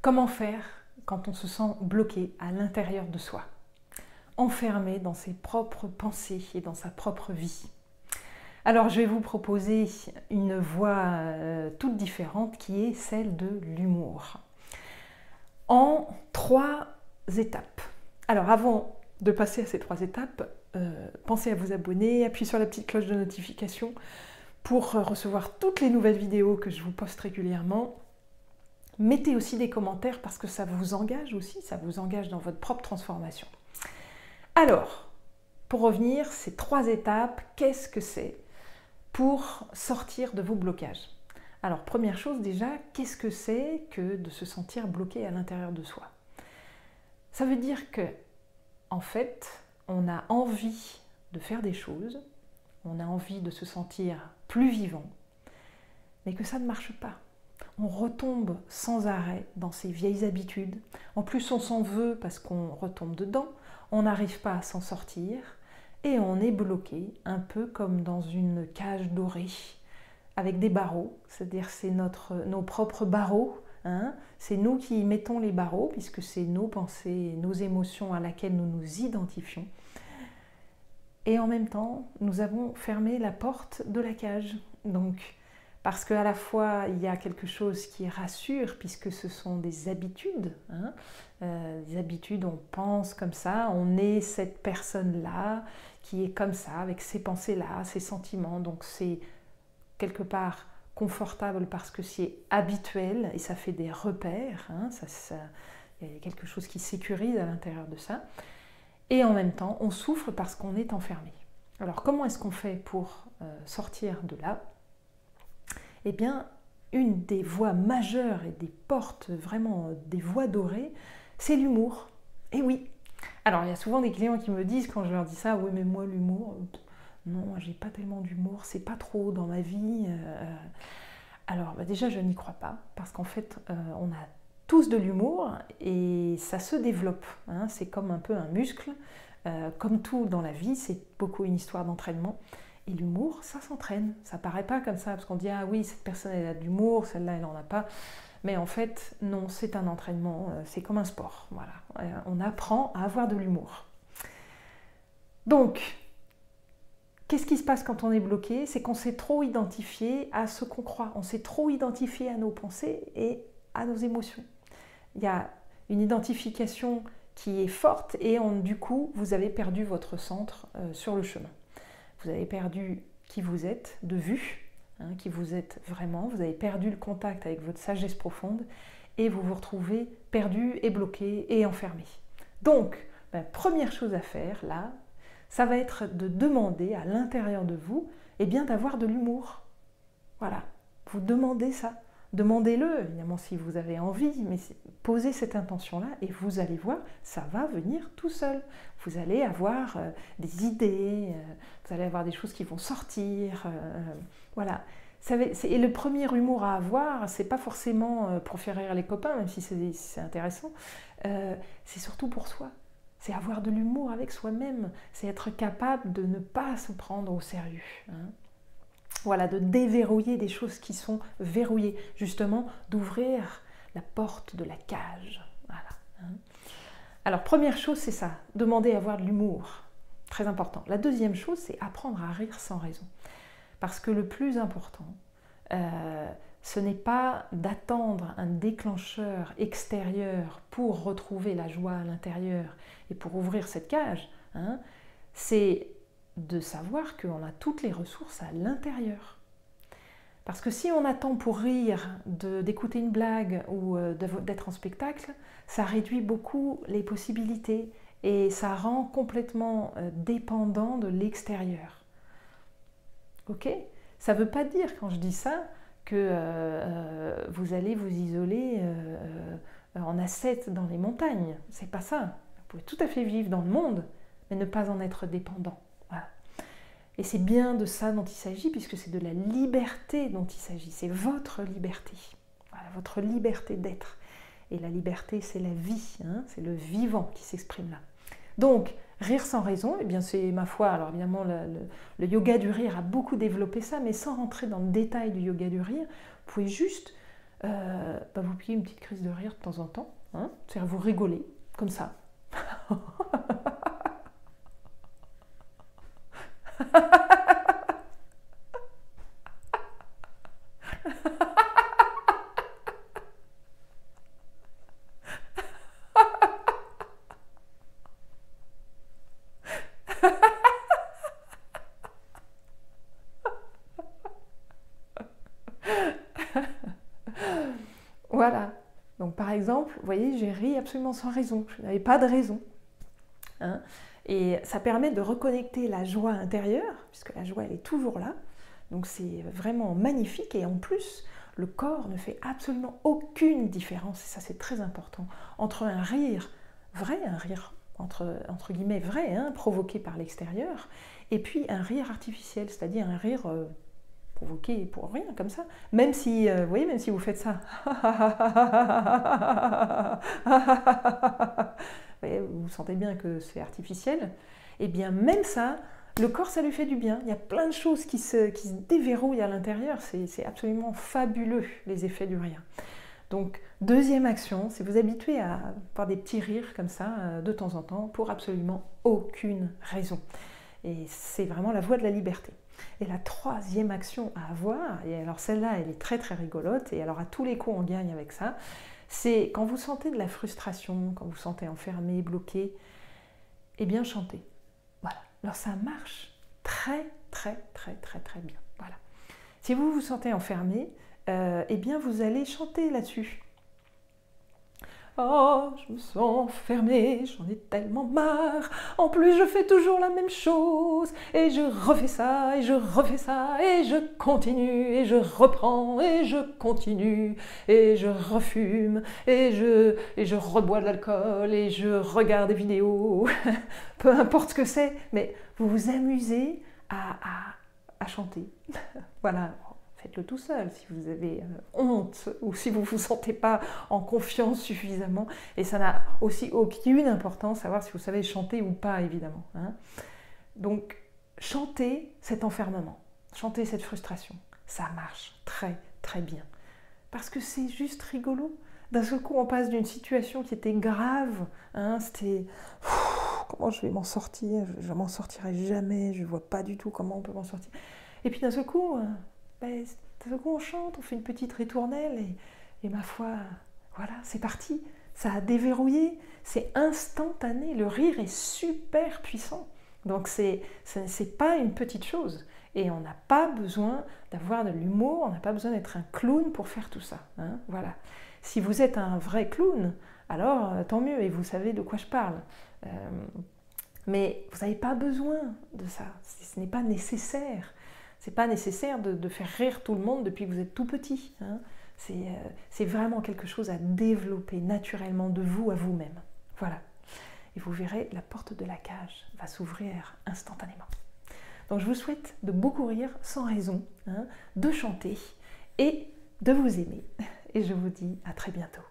Comment faire quand on se sent bloqué à l'intérieur de soi, enfermé dans ses propres pensées et dans sa propre vie? Alors je vais vous proposer une voie toute différente qui est celle de l'humour. En 3 étapes. Alors avant de passer à ces 3 étapes, pensez à vous abonner, appuyez sur la petite cloche de notification pour recevoir toutes les nouvelles vidéos que je vous poste régulièrement. Mettez aussi des commentaires parce que ça vous engage aussi, ça vous engage dans votre propre transformation. Alors, pour revenir, ces 3 étapes, qu'est-ce que c'est pour sortir de vos blocages? Alors, première chose déjà, qu'est-ce que c'est que de se sentir bloqué à l'intérieur de soi? Ça veut dire que, en fait, on a envie de faire des choses, on a envie de se sentir plus vivant, mais que ça ne marche pas. On retombe sans arrêt dans ces vieilles habitudes. En plus, on s'en veut parce qu'on retombe dedans, on n'arrive pas à s'en sortir et on est bloqué, un peu comme dans une cage dorée, avec des barreaux, c'est-à-dire c'est nos propres barreaux, hein. C'est nous qui mettons les barreaux, puisque c'est nos pensées, nos émotions à laquelle nous nous identifions. Et en même temps, nous avons fermé la porte de la cage. Donc, parce qu'à la fois, il y a quelque chose qui rassure, puisque ce sont des habitudes. Hein, des habitudes, on pense comme ça, on est cette personne-là, qui est comme ça, avec ces pensées-là, ces sentiments. Donc c'est quelque part confortable parce que c'est habituel et ça fait des repères. Hein, il y a quelque chose qui sécurise à l'intérieur de ça. Et en même temps, on souffre parce qu'on est enfermé. Alors comment est-ce qu'on fait pour sortir de là ? Eh bien, une des voies majeures et des portes, vraiment des voies dorées, c'est l'humour. Et oui. Alors, il y a souvent des clients qui me disent, quand je leur dis ça, oui, mais moi, l'humour, non, j'ai pas tellement d'humour, c'est pas trop dans ma vie. Alors, déjà, je n'y crois pas, parce qu'en fait, on a tous de l'humour et ça se développe. Hein, c'est comme un peu un muscle. Comme tout dans la vie, c'est beaucoup une histoire d'entraînement. Et l'humour, ça s'entraîne. Ça paraît pas comme ça, parce qu'on dit « Ah oui, cette personne, elle a de l'humour, celle-là, elle n'en a pas. » Mais en fait, non, c'est un entraînement, c'est comme un sport. Voilà. On apprend à avoir de l'humour. Donc, qu'est-ce qui se passe quand on est bloqué? C'est qu'on s'est trop identifié à ce qu'on croit. On s'est trop identifié à nos pensées et à nos émotions. Il y a une identification qui est forte et du coup, vous avez perdu votre centre sur le chemin. Vous avez perdu qui vous êtes de vue, hein, qui vous êtes vraiment, vous avez perdu le contact avec votre sagesse profonde et vous vous retrouvez perdu et bloqué et enfermé. Donc, première chose à faire là, ça va être de demander à l'intérieur de vous eh bien, d'avoir de l'humour. Voilà, vous demandez ça. Demandez-le, évidemment, si vous avez envie, mais posez cette intention-là et vous allez voir, ça va venir tout seul. Vous allez avoir des idées, vous allez avoir des choses qui vont sortir. Voilà. Et le premier humour à avoir, c'est pas forcément pour faire rire les copains, même si c'est intéressant, c'est surtout pour soi. C'est avoir de l'humour avec soi-même, c'est être capable de ne pas se prendre au sérieux. Hein. Voilà, de déverrouiller des choses qui sont verrouillées, justement, d'ouvrir la porte de la cage. Voilà. Hein. Alors, première chose, c'est ça, demander à avoir de l'humour. Très important. La deuxième chose, c'est apprendre à rire sans raison. Parce que le plus important, ce n'est pas d'attendre un déclencheur extérieur pour retrouver la joie à l'intérieur et pour ouvrir cette cage. Hein, c'est de savoir qu'on a toutes les ressources à l'intérieur. Parce que si on attend pour rire d'écouter une blague ou d'être en spectacle, ça réduit beaucoup les possibilités et ça rend complètement dépendant de l'extérieur. Ok ? Ça ne veut pas dire, quand je dis ça, que vous allez vous isoler en ascète dans les montagnes. C'est pas ça. Vous pouvez tout à fait vivre dans le monde, mais ne pas en être dépendant. Voilà. Et c'est bien de ça dont il s'agit, puisque c'est de la liberté dont il s'agit. C'est votre liberté. Voilà, votre liberté d'être. Et la liberté, c'est la vie. Hein, c'est le vivant qui s'exprime là. Donc, Rire sans raison, eh bien c'est ma foi, alors évidemment le yoga du rire a beaucoup développé ça, mais sans rentrer dans le détail du yoga du rire, vous pouvez juste vous piquer une petite crise de rire de temps en temps, hein, c'est-à-dire vous rigoler, comme ça. Voilà. Donc par exemple, vous voyez, j'ai ri absolument sans raison. Je n'avais pas de raison. Hein. Et ça permet de reconnecter la joie intérieure, puisque la joie, elle est toujours là. Donc c'est vraiment magnifique. Et en plus, le corps ne fait absolument aucune différence, et ça c'est très important, entre un rire vrai, un rire entre guillemets vrai, hein, provoqué par l'extérieur, et puis un rire artificiel, c'est-à-dire un rire provoqué pour rien, comme ça. Même si, vous voyez, même si vous faites ça, vous sentez bien que c'est artificiel, et bien même ça, le corps, ça lui fait du bien. Il y a plein de choses qui se déverrouillent à l'intérieur. C'est absolument fabuleux, les effets du rire. Donc, deuxième action, c'est vous habituer à faire des petits rires comme ça, de temps en temps, pour absolument aucune raison. Et c'est vraiment la voie de la liberté. Et la troisième action à avoir, et alors celle-là, elle est très très rigolote, et alors à tous les coups, on gagne avec ça, c'est quand vous sentez de la frustration, quand vous vous sentez enfermé, bloqué, eh bien chantez. Voilà. Alors ça marche très très très très très bien. Voilà. Si vous vous sentez enfermé, eh bien vous allez chanter là-dessus. Oh, je me sens enfermée, j'en ai tellement marre. En plus, je fais toujours la même chose. Et je refais ça, et je refais ça, et je continue, et je reprends, et je continue, et je refume, et je rebois de l'alcool, et je regarde des vidéos. Peu importe ce que c'est, mais vous vous amusez à chanter. Voilà. Faites-le tout seul si vous avez honte ou si vous ne vous sentez pas en confiance suffisamment. Et ça n'a aussi aucune importance, savoir si vous savez chanter ou pas, évidemment. Hein. Donc, chantez cet enfermement, chantez cette frustration. Ça marche très, très bien. Parce que c'est juste rigolo. D'un seul coup, on passe d'une situation qui était grave. Hein, c'était... Comment je vais m'en sortir? Je ne m'en sortirai jamais. Je ne vois pas du tout comment on peut m'en sortir. Et puis d'un seul coup... on chante, on fait une petite ritournelle et ma foi, voilà, c'est parti. Ça a déverrouillé, c'est instantané. Le rire est super puissant. Donc c'est pas une petite chose. Et on n'a pas besoin d'avoir de l'humour, on n'a pas besoin d'être un clown pour faire tout ça. Hein, voilà. Si vous êtes un vrai clown, alors tant mieux et vous savez de quoi je parle. Mais vous n'avez pas besoin de ça. Ce n'est pas nécessaire. C'est pas nécessaire de faire rire tout le monde depuis que vous êtes tout petit. Hein. C'est vraiment quelque chose à développer naturellement de vous à vous-même. Voilà. Et vous verrez, la porte de la cage va s'ouvrir instantanément. Donc je vous souhaite de beaucoup rire sans raison, hein, de chanter et de vous aimer. Et je vous dis à très bientôt.